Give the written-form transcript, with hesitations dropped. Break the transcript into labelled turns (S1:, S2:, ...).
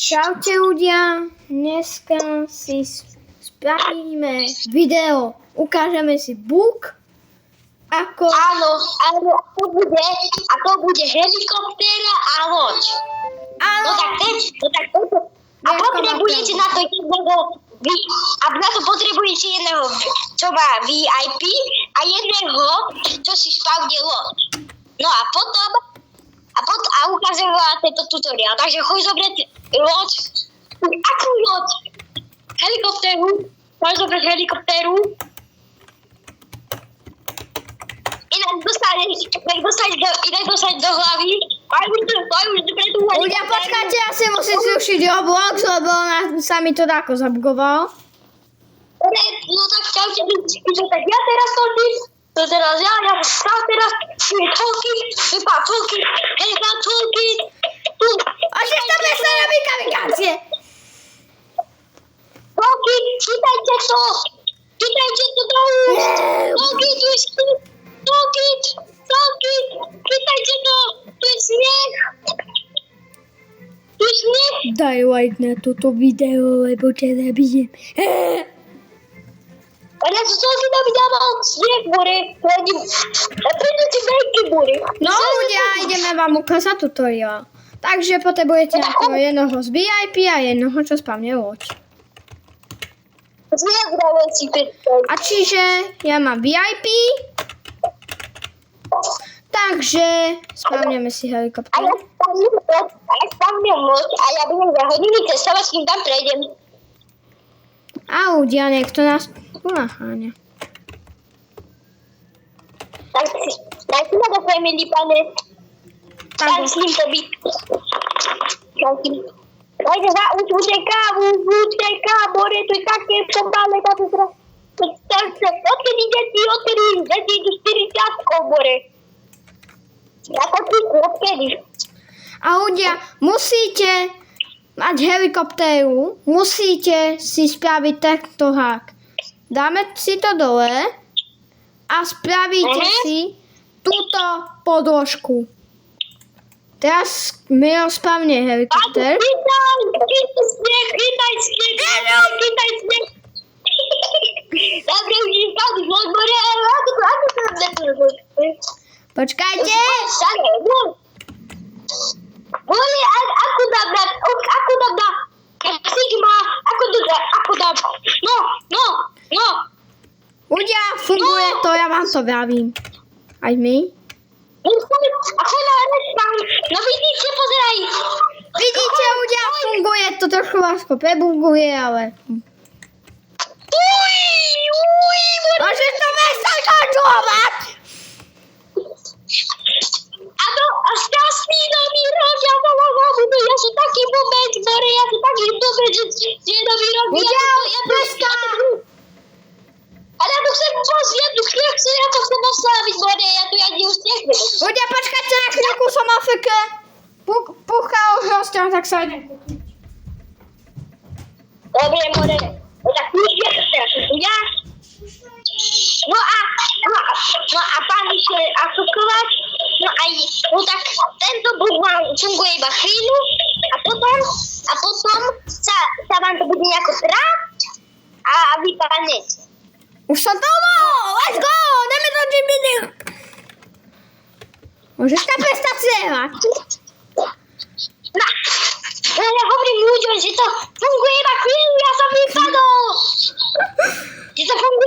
S1: Čaute ľudia, dneska si spravíme video, ukážeme si bug, ako...
S2: Áno, to bude helikoptéra a loď.
S1: Áno.
S2: A potrebujete na to jedného, čo má VIP a jedného, čo si spavne loď. No a potom ukážem vám tento tutoriál. Takže choď zobrať loď. Akú loď? Helikoptéru. Máš zobrať helikoptéru. Inak dostaneš do hlavy.
S1: Ľudia, počkáte, ja si musím zrušiť Roblox, lebo sa mi to dáko zabugovalo.
S2: No tak čaute, tak ja teraz toľkým. To teraz ja teraz toľkým.
S1: A že to bez robí kamikácie.
S2: Toľkým, chytajte to do úst. Toľkým, chytajte to, tu je sneh.
S1: Daj like na toto video, lebo ťa zabijem.
S2: A ja som si navidával sneh, Bore. A prídu ti veľké, Bore.
S1: No ľudia, ideme vám ukázať tutoriál. Takže potrebujete na to jednoho z VIP a jednoho, čo spavne loď. A čiže ja mám VIP, takže spavneme si helikopter.
S2: A ja spavnem loď a ja budem za hodiny cestovať, s kým tam prejdem.
S1: A ľudia, niekto nás tu naháňa.
S2: Tak si ma do family, pane. Tak s ním to byť. Takže už uteká, Bore, to je také pomále, odkedy deti idú 40, Bore. Ako ty, odkedy?
S1: A ľudia, musíte mať helikoptéru, musíte si spraviť takto hák. Dáme si to dole a spravíte si túto podložku. Teraz mi rozpavne helikopter.
S2: Chytaj sneh. Dobre, už je spavný loď, Bore, ale ako to
S1: Počkajte.
S2: Bore, ako dám na Sigma, ako dám, no.
S1: Ľudia, funguje to, ja vám to vravím. Aj my.
S2: Ako na respawn, no vidíte, pozeraj.
S1: Vidíte, ľudia, funguje to, trošku vás to prebuguje, ale... Môžeš to mesto končovať!
S2: A šťastný nový rok, ja som taký vôbec, Bore, ja som taký vôbec, že je nový rok.
S1: Ľudia, prestaň!
S2: Ale ja to chcem osláviť, Bore, ja tu ani už nechcem.
S1: Ľudia, počkajte na chvíľku, som AFK. Puchal hostia, tak sa idem kúknuť.
S2: Dobre, Bore, tak už teraz som ja. No a pán išiel afokovať, tak tento bug vám funguje iba chvíľu a potom sa vám to bude nejako trápiť a vy padnete.
S1: Už som doma, let's go, dáme to video. Môžeš tam prestať slievať.
S2: No ja hovorím ľuďom, že to funguje iba chvíľu, ja som vypadol. Že to funguje